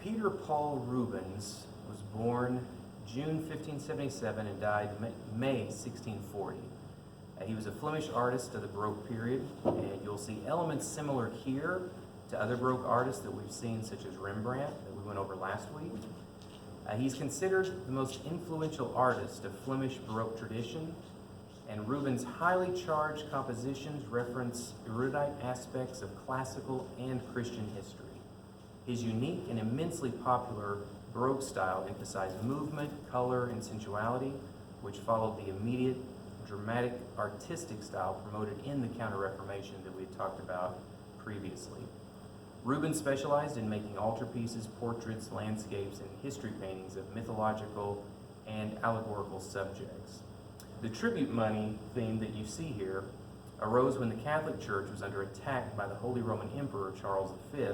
Peter Paul Rubens was born June 1577 and died May 1640. He was a Flemish artist of the Baroque period, and you'll see elements similar here to other Baroque artists that we've seen, such as Rembrandt, that we went over last week. He's considered the most influential artist of Flemish Baroque tradition, and Rubens' highly charged compositions reference erudite aspects of classical and Christian history. His unique and immensely popular Baroque style emphasized movement, color, and sensuality, which followed the immediate, dramatic, artistic style promoted in the Counter-Reformation that we had talked about previously. Rubens specialized in making altarpieces, portraits, landscapes, and history paintings of mythological and allegorical subjects. The tribute money theme that you see here arose when the Catholic Church was under attack by the Holy Roman Emperor Charles V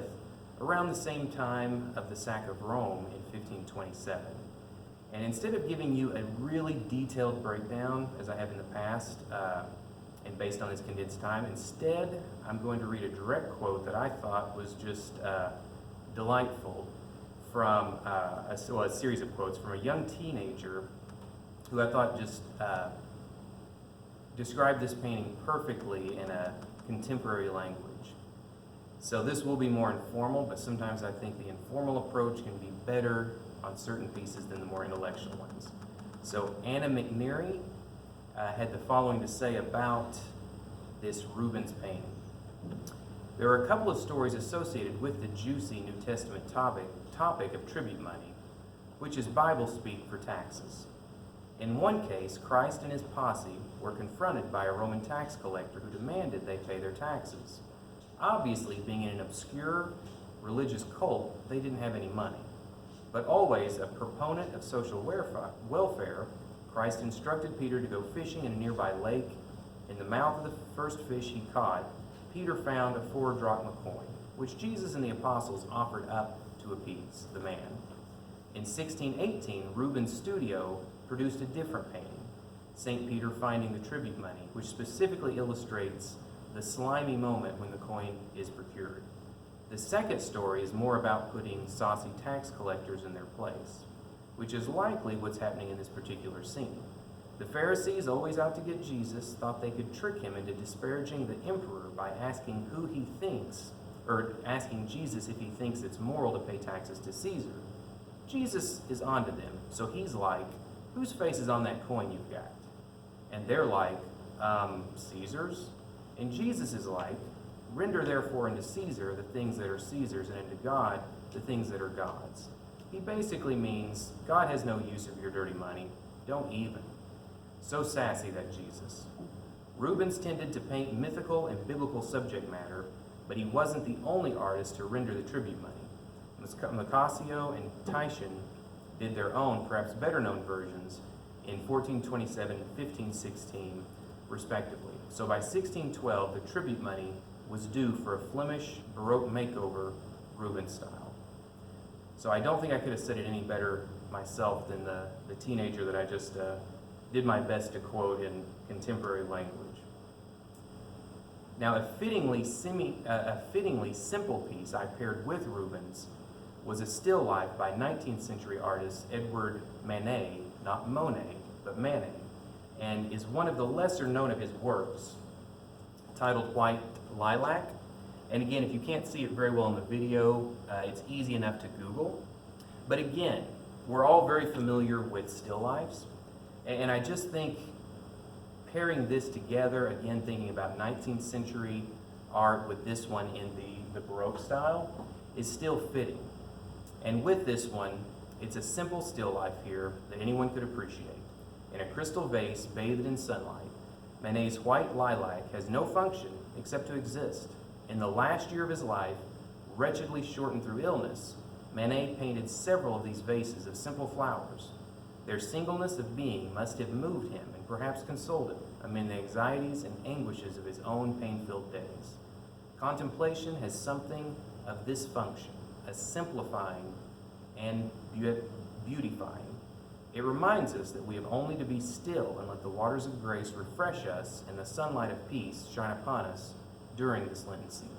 around the same time of the sack of Rome in 1527. And instead of giving you a really detailed breakdown, as I have in the past, and based on this condensed time, instead I'm going to read a direct quote that I thought was just delightful from a series of quotes from a young teenager who I thought just described this painting perfectly in a contemporary language. So this will be more informal, but sometimes I think the informal approach can be better on certain pieces than the more intellectual ones. So Anna McNeary had the following to say about this Rubens painting. There are a couple of stories associated with the juicy New Testament topic of tribute money, which is Bible speak for taxes. In one case, Christ and his posse were confronted by a Roman tax collector who demanded they pay their taxes. Obviously, being in an obscure religious cult, they didn't have any money. But always a proponent of social welfare, Christ instructed Peter to go fishing in a nearby lake. In the mouth of the first fish he caught, Peter found a 4-drachma coin, which Jesus and the apostles offered up to appease the man. In 1618, Rubens' studio produced a different painting, St. Peter finding the tribute money, which specifically illustrates the slimy moment when the coin is procured. The second story is more about putting saucy tax collectors in their place, which is likely what's happening in this particular scene. The Pharisees, always out to get Jesus, thought they could trick him into disparaging the emperor by asking asking Jesus if he thinks it's moral to pay taxes to Caesar. Jesus is onto them, so he's like, whose face is on that coin you've got? And they're like, Caesar's? And Jesus is like, render therefore unto Caesar the things that are Caesar's, and unto God the things that are God's. He basically means, God has no use of your dirty money. Don't even. So sassy, that Jesus. Rubens tended to paint mythical and biblical subject matter, but he wasn't the only artist to render the tribute money. Boccaccio and Titian did their own, perhaps better known versions in 1427 and 1516, respectively. So by 1612, the tribute money was due for a Flemish Baroque makeover, Rubens style. So I don't think I could have said it any better myself than the teenager that I just did my best to quote in contemporary language. Now, a fittingly simple piece I paired with Rubens was a still life by 19th century artist Edward Manet, not Monet, but Manet, and is one of the lesser known of his works, titled White Lilac. And again, if you can't see it very well in the video, it's easy enough to Google. But again, we're all very familiar with still lifes, and I just think pairing this together, again thinking about 19th century art with this one in the Baroque style, is still fitting. And with this one, it's a simple still life here that anyone could appreciate. In a crystal vase bathed in sunlight, Manet's White Lilac has no function except to exist. In the last year of his life, wretchedly shortened through illness, Manet painted several of these vases of simple flowers. Their singleness of being must have moved him and perhaps consoled him amid the anxieties and anguishes of his own pain-filled days. Contemplation has something of this function, a simplifying and beautifying. It reminds us that we have only to be still and let the waters of grace refresh us and the sunlight of peace shine upon us during this Lenten season.